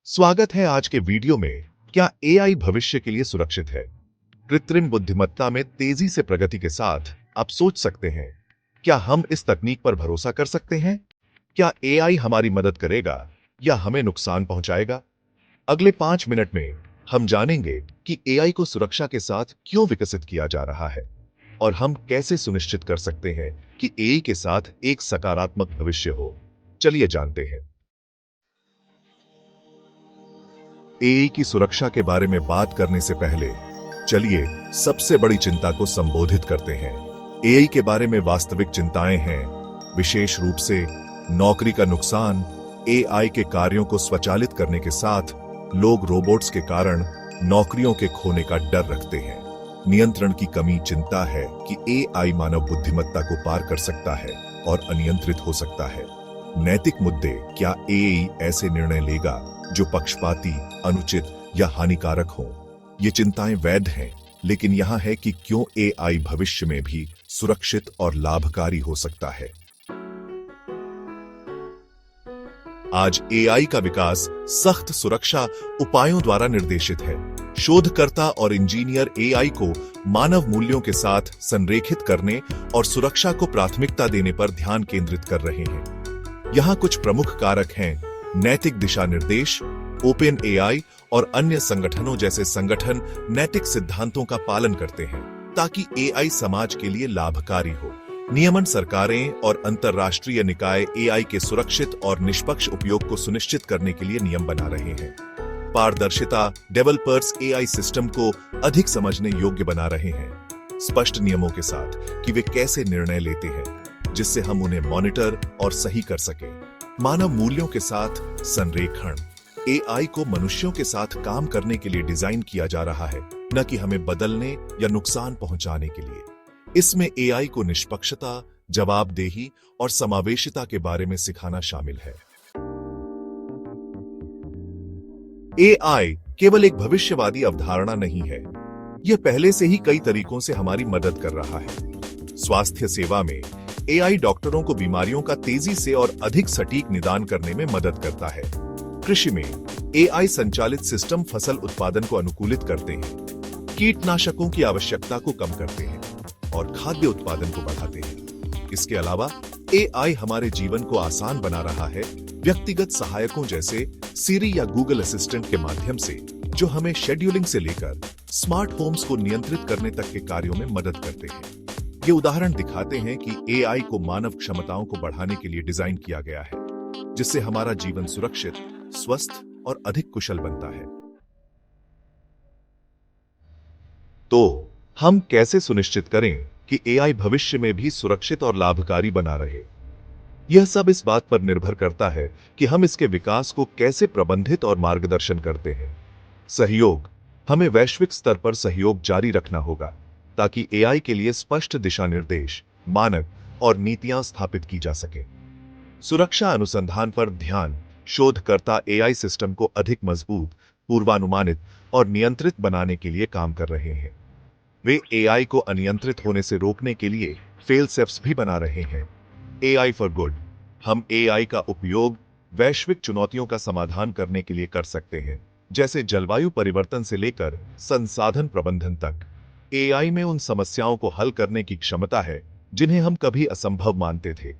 स्वागत है आज के वीडियो में। क्या एआई भविष्य के लिए सुरक्षित है? कृत्रिम बुद्धिमत्ता में तेजी से प्रगति के साथ आप सोच सकते हैं, क्या हम इस तकनीक पर भरोसा कर सकते हैं? क्या एआई हमारी मदद करेगा या हमें नुकसान पहुंचाएगा? अगले 5 मिनट में हम जानेंगे कि एआई को सुरक्षा के साथ क्यों विकसित किया जा रहा है और हम कैसे सुनिश्चित कर सकते हैं कि एआई के साथ एक सकारात्मक भविष्य हो। चलिए जानते हैं। एआई की सुरक्षा के बारे में बात करने से पहले चलिए सबसे बड़ी चिंता को संबोधित करते हैं। एआई के बारे में वास्तविक चिंताएं हैं, विशेष रूप से नौकरी का नुकसान। एआई के कार्यों को स्वचालित करने के साथ लोग रोबोट्स के कारण नौकरियों के खोने का डर रखते हैं। नियंत्रण की कमी चिंता है कि एआई मानव बुद्धिमत्ता को पार कर सकता है और अनियंत्रित हो सकता है। नैतिक मुद्दे, क्या एआई ऐसे निर्णय लेगा जो पक्षपाती, अनुचित या हानिकारक हो? ये चिंताएं वैध हैं, लेकिन यहां है कि क्यों एआई भविष्य में भी सुरक्षित और लाभकारी हो सकता है। आज एआई का विकास सख्त सुरक्षा उपायों द्वारा निर्देशित है। शोधकर्ता और इंजीनियर एआई को मानव मूल्यों के साथ संरेखित करने और सुरक्षा को प्राथमिकता देने पर ध्यान केंद्रित कर रहे हैं। यहाँ कुछ प्रमुख कारक हैं: नैतिक दिशा निर्देश। ओपन एआई और अन्य संगठनों जैसे संगठन नैतिक सिद्धांतों का पालन करते हैं ताकि एआई समाज के लिए लाभकारी हो। नियमन, सरकारें और अंतर्राष्ट्रीय निकाय एआई के सुरक्षित और निष्पक्ष उपयोग को सुनिश्चित करने के लिए नियम बना रहे हैं। पारदर्शिता, डेवलपर्स एआई सिस्टम को अधिक समझने योग्य बना रहे हैं, स्पष्ट नियमों के साथ कि वे कैसे निर्णय लेते हैं, जिससे हम उन्हें मॉनिटर और सही कर सकें। मानव मूल्यों के साथ संरेखण। एआई को मनुष्यों के साथ काम करने के लिए डिजाइन किया जा रहा है, न कि हमें बदलने या नुकसान पहुंचाने के लिए। इसमें एआई को निष्पक्षता, जवाबदेही और समावेशिता के बारे में सिखाना शामिल है। एआई केवल एक भविष्यवादी अवधारणा नहीं है, यह पहले से ही कई तरीकों से हमारी मदद कर रहा है। स्वास्थ्य सेवा में एआई डॉक्टरों को बीमारियों का तेजी से और अधिक सटीक निदान करने में मदद करता है। कृषि में एआई संचालित सिस्टम फसल उत्पादन को अनुकूलित करते हैं, कीटनाशकों की आवश्यकता को कम करते हैं और खाद्य उत्पादन को बढ़ाते हैं। इसके अलावा एआई हमारे जीवन को आसान बना रहा है, व्यक्तिगत सहायकों जैसे सिरी या गूगल असिस्टेंट के माध्यम से, जो हमें शेड्यूलिंग से लेकर स्मार्ट होम्स को नियंत्रित करने तक के कार्यों में मदद करते हैं। ये उदाहरण दिखाते हैं कि एआई को मानव क्षमताओं को बढ़ाने के लिए डिजाइन किया गया है, जिससे हमारा जीवन सुरक्षित, स्वस्थ और अधिक कुशल बनता है। तो हम कैसे सुनिश्चित करें कि एआई भविष्य में भी सुरक्षित और लाभकारी बना रहे? यह सब इस बात पर निर्भर करता है कि हम इसके विकास को कैसे प्रबंधित और मार्गदर्शन करते हैं। सहयोग। हमें वैश्विक स्तर पर सहयोग जारी रखना होगा ताकि एआई के लिए स्पष्ट दिशा निर्देश, मानक और नीतियां स्थापित की जा सके। सुरक्षा अनुसंधान पर ध्यान। शोधकर्ता एआई सिस्टम को अधिक मजबूत, पूर्वानुमानित और नियंत्रित बनाने के लिए काम कर रहे हैं। वे एआई को अनियंत्रित होने से रोकने के लिए फेल सेफ्स भी बना रहे हैं। AI for good. हम एआई का उपयोग वैश्विक चुनौतियों का समाधान करने के लिए कर सकते हैं, जैसे जलवायु परिवर्तन से लेकर संसाधन प्रबंधन तक। एआई में उन समस्याओं को हल करने की क्षमता है जिन्हें हम कभी असंभव मानते थे।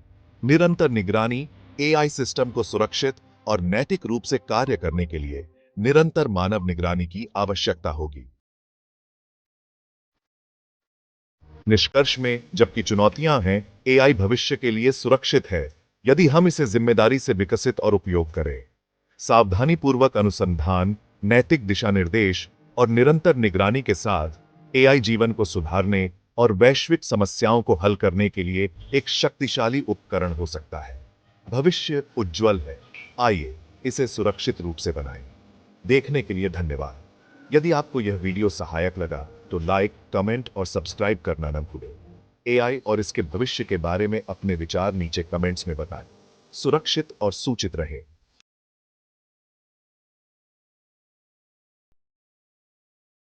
निरंतर निगरानी। एआई सिस्टम को सुरक्षित और नैतिक रूप से कार्य करने के लिए निरंतर मानव निगरानी की आवश्यकता होगी। निष्कर्ष में, जबकि चुनौतियां हैं, एआई भविष्य के लिए सुरक्षित है यदि हम इसे जिम्मेदारी से विकसित और उपयोग करें। सावधानीपूर्वक अनुसंधान, नैतिक दिशा निर्देश और निरंतर निगरानी के साथ एआई जीवन को सुधारने और वैश्विक समस्याओं को हल करने के लिए एक शक्तिशाली उपकरण हो सकता है। भविष्य उज्जवल है, आइए इसे सुरक्षित रूप से बनाएं। देखने के लिए धन्यवाद। यदि आपको यह वीडियो सहायक लगा तो लाइक, कमेंट और सब्सक्राइब करना न भूलें। एआई और इसके भविष्य के बारे में अपने विचार नीचे कमेंट्स में बताएं। सुरक्षित और सूचित रहें।